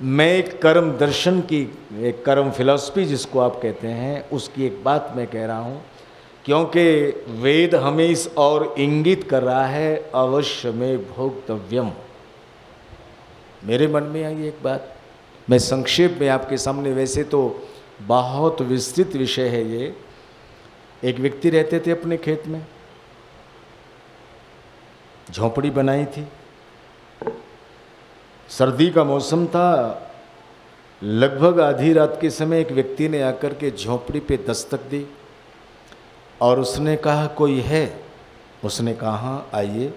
मैं एक कर्म दर्शन की, एक कर्म फिलॉसफी जिसको आप कहते हैं, उसकी एक बात मैं कह रहा हूँ, क्योंकि वेद हमें इस और इंगित कर रहा है अवश्य में भोक्तव्यम। मेरे मन में आई एक बात, मैं संक्षेप में आपके सामने, वैसे तो बहुत विस्तृत विषय है ये। एक व्यक्ति रहते थे अपने खेत में, झोंपड़ी बनाई थी, सर्दी का मौसम था। लगभग आधी रात के समय एक व्यक्ति ने आकर के झोंपड़ी पे दस्तक दी और उसने कहा कोई है? उसने कहा हाँ आइए।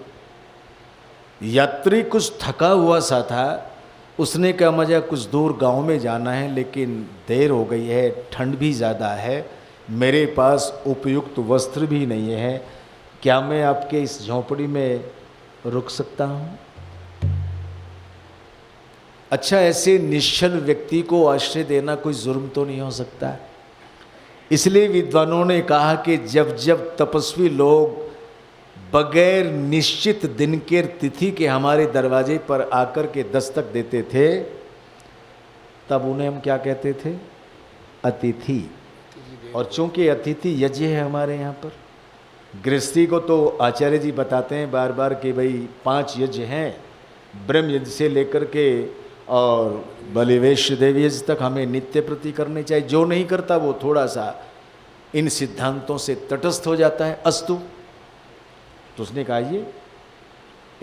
यात्री कुछ थका हुआ सा था, उसने कहा मुझे कुछ दूर गांव में जाना है लेकिन देर हो गई है, ठंड भी ज़्यादा है, मेरे पास उपयुक्त वस्त्र भी नहीं है, क्या मैं आपके इस झोंपड़ी में रुक सकता हूँ? अच्छा, ऐसे निश्चल व्यक्ति को आश्रय देना कोई जुर्म तो नहीं हो सकता। इसलिए विद्वानों ने कहा कि जब जब तपस्वी लोग बगैर निश्चित दिन के तिथि के हमारे दरवाजे पर आकर के दस्तक देते थे, तब उन्हें हम क्या कहते थे? अतिथि। और चूंकि अतिथि यज्ञ है हमारे यहाँ पर, गृहस्थी को तो आचार्य जी बताते हैं बार बार कि भाई 5 यज्ञ हैं, ब्रह्म यज्ञ से लेकर के और बलिवेश्य देवी यज्ञ तक हमें नित्य प्रति करने चाहिए। जो नहीं करता वो थोड़ा सा इन सिद्धांतों से तटस्थ हो जाता है। अस्तु, तो उसने कहा ये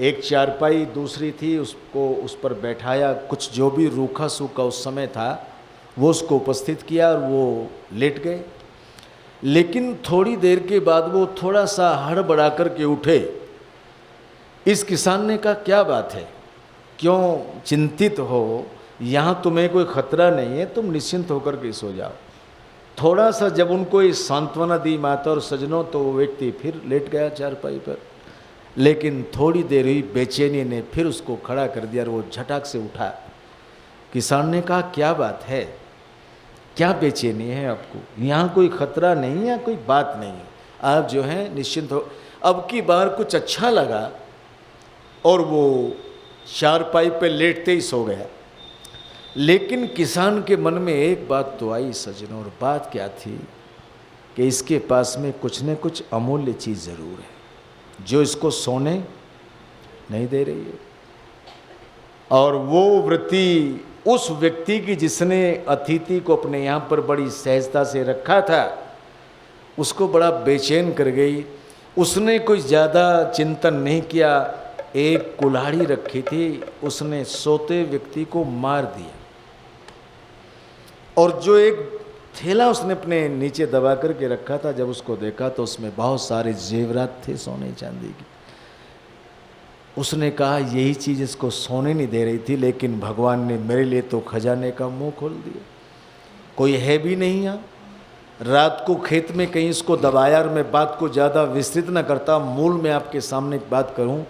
एक चारपाई दूसरी थी, उसको उस पर बैठाया, कुछ जो भी रूखा सूखा उस समय था वो उसको उपस्थित किया और वो लेट गए। लेकिन थोड़ी देर के बाद वो थोड़ा सा हड़बड़ा करके उठे। इस किसान ने कहा क्या बात है, क्यों चिंतित हो? यहाँ तुम्हें कोई खतरा नहीं है, तुम निश्चिंत होकर के सो जाओ। थोड़ा सा जब उनको ये सांत्वना दी माता और सजनों, तो वो व्यक्ति फिर लेट गया चारपाई पर। लेकिन थोड़ी देर हुई, बेचैनी ने फिर उसको खड़ा कर दिया और वो झटाक से उठा। किसान ने कहा क्या बात है, क्या बेचैनी है आपको? यहाँ कोई खतरा नहीं है, कोई बात नहीं है, आप जो है निश्चिंत हो। अब की बार कुछ अच्छा लगा और वो चारपाई पे लेटते ही सो गया। लेकिन किसान के मन में एक बात तो आई सज्जनों, और बात क्या थी कि इसके पास में कुछ न कुछ अमूल्य चीज़ ज़रूर है जो इसको सोने नहीं दे रही है। और वो वृत्ति उस व्यक्ति की जिसने अतिथि को अपने यहाँ पर बड़ी सहजता से रखा था, उसको बड़ा बेचैन कर गई। उसने कोई ज़्यादा चिंतन नहीं किया, एक कुल्हाड़ी रखी थी, उसने सोते व्यक्ति को मार दिया। और जो एक थैला उसने अपने नीचे दबा करके रखा था, जब उसको देखा तो उसमें बहुत सारे जेवरात थे सोने चांदी की। उसने कहा यही चीज़ इसको सोने नहीं दे रही थी, लेकिन भगवान ने मेरे लिए तो खजाने का मुंह खोल दिया। कोई है भी नहीं यहाँ। रात को खेत में कहीं इसको दबाया। और मैं बात को ज़्यादा विस्तृत न करता, मूल में आपके सामने एक बात करूँ।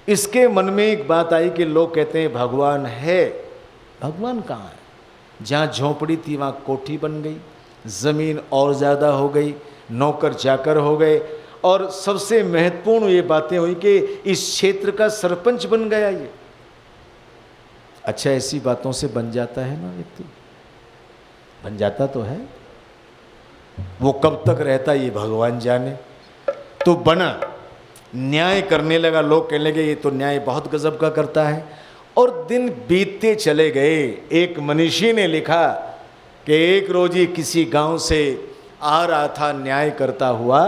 इसके मन में एक बात आई कि लोग कहते हैं भगवान है, भगवान कहाँ है? जहाँ झोंपड़ी थी वहाँ कोठी बन गई, ज़मीन और ज़्यादा हो गई, नौकर चाकर हो गए, और सबसे महत्वपूर्ण ये बातें हुई कि इस क्षेत्र का सरपंच बन गया ये। अच्छा, ऐसी बातों से बन जाता है ना व्यक्ति, बन जाता तो है। वो कब तक रहता ये भगवान जाने। तो बना, न्याय करने लगा। लोग कहने लगे ये तो न्याय बहुत गजब का करता है। और दिन बीतते चले गए। एक मनीषी ने लिखा कि एक रोज ही किसी गांव से आ रहा था न्याय करता हुआ,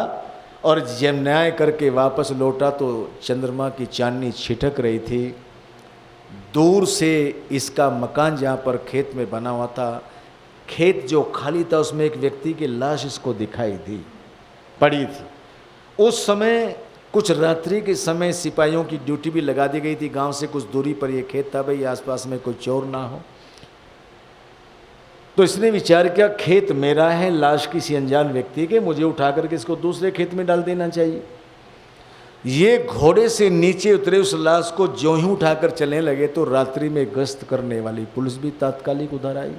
और जब न्याय करके वापस लौटा तो चंद्रमा की चांदनी छिटक रही थी। दूर से इसका मकान जहाँ पर खेत में बना हुआ था, खेत जो खाली था उसमें एक व्यक्ति की लाश इसको दिखाई दी पड़ी थी। उस समय कुछ रात्रि के समय सिपाहियों की ड्यूटी भी लगा दी गई थी। गांव से कुछ दूरी पर यह खेत था, भाई आसपास में कोई चोर ना हो। तो इसने विचार किया खेत मेरा है, लाश किसी अनजान व्यक्ति के, मुझे उठा करके इसको दूसरे खेत में डाल देना चाहिए। ये घोड़े से नीचे उतरे, उस लाश को ज्यों ही उठाकर चलने लगे तो रात्रि में गश्त करने वाली पुलिस भी तात्कालिक उधर आई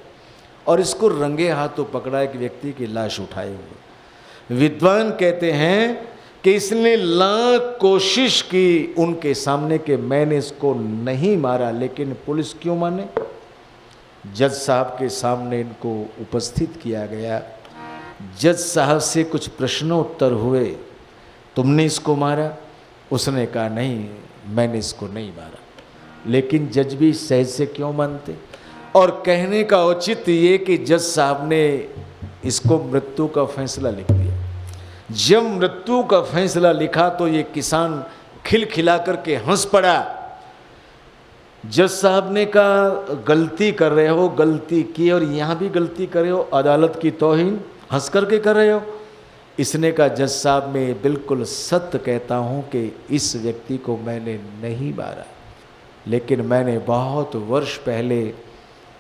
और इसको रंगे हाथों पकड़ा, एक व्यक्ति की लाश उठाए हुए। विद्वान कहते हैं कि इसने लाख कोशिश की उनके सामने कि मैंने इसको नहीं मारा, लेकिन पुलिस क्यों माने? जज साहब के सामने इनको उपस्थित किया गया। जज साहब से कुछ प्रश्नोत्तर हुए, तुमने इसको मारा? उसने कहा नहीं, मैंने इसको नहीं मारा। लेकिन जज भी सहज से क्यों मानते? और कहने का औचित्य ये कि जज साहब ने इसको मृत्यु का फैसला लिख दिया। जब मृत्यु का फैसला लिखा तो ये किसान खिलखिला करके हंस पड़ा। जज साहब ने कहा गलती कर रहे हो, गलती की और यहाँ भी गलती कर रहे हो, अदालत की तौहीन हंस करके कर रहे हो। इसने कहा जज साहब मैं बिल्कुल सत्य कहता हूँ कि इस व्यक्ति को मैंने नहीं मारा, लेकिन मैंने बहुत वर्ष पहले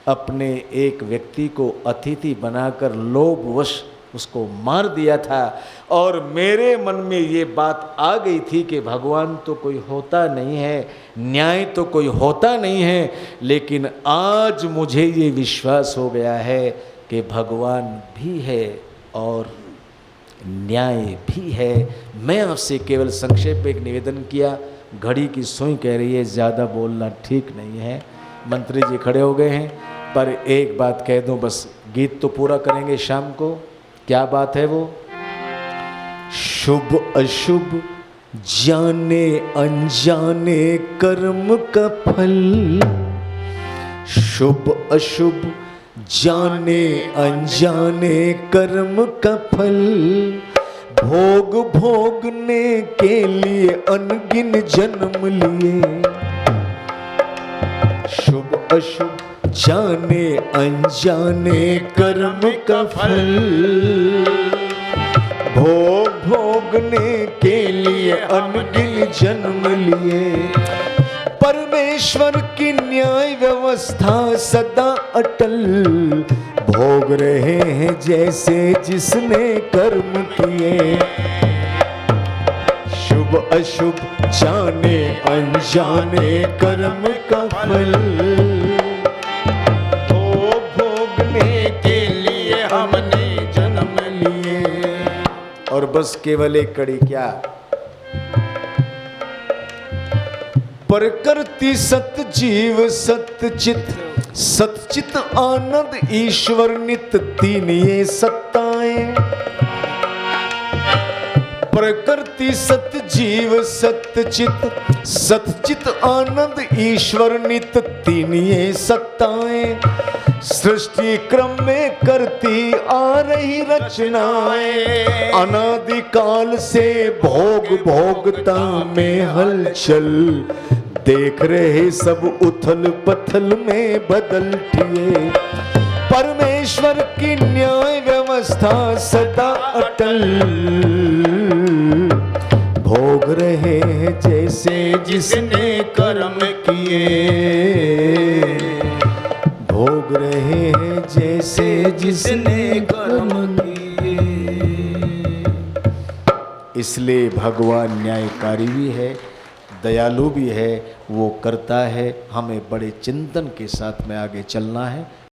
अपने एक व्यक्ति को अतिथि बनाकर लोभवश उसको मार दिया था। और मेरे मन में ये बात आ गई थी कि भगवान तो कोई होता नहीं है, न्याय तो कोई होता नहीं है, लेकिन आज मुझे ये विश्वास हो गया है कि भगवान भी है और न्याय भी है। मैं आपसे केवल संक्षेप में एक निवेदन किया। घड़ी की सुई कह रही है ज़्यादा बोलना ठीक नहीं है। मंत्री जी खड़े हो गए हैं, पर एक बात कह दूं, बस गीत तो पूरा करेंगे शाम को। क्या बात है वो? शुभ अशुभ जाने अनजाने कर्म का फल, शुभ अशुभ जाने अनजाने कर्म का फल, भोग भोगने के लिए अनगिन जन्म लिए। शुभ अशुभ जाने अनजाने कर्म का फल, भोग भोगने के लिए अनगिन जन्म लिए। परमेश्वर की न्याय व्यवस्था सदा अटल, भोग रहे हैं जैसे जिसने कर्म किए। शुभ अशुभ जाने अनजाने कर्म का फल, और बस केवल एक कड़ी क्या? प्रकृति सत जीव सतचित, सतचित आनंद ईश्वर नित, तीन ये सत्ताएं। प्रकृति सत जीव सतचित, सतचित आनंद ईश्वर नित, तीन ये सत्ताएं। सृष्टि क्रम में करती आ रही रचनाएं, अनादिकाल से भोग भोगता में हलचल, देख रहे सब उथल पथल में बदलतिए। परमेश्वर की न्याय व्यवस्था सदा अटल, भोग रहे हैं जैसे जिसने कर्म किए। भोग रहे हैं जैसे जिसने कर्म किए। इसलिए भगवान न्यायकारी भी है, दयालु भी है, वो करता है। हमें बड़े चिंतन के साथ में आगे चलना है।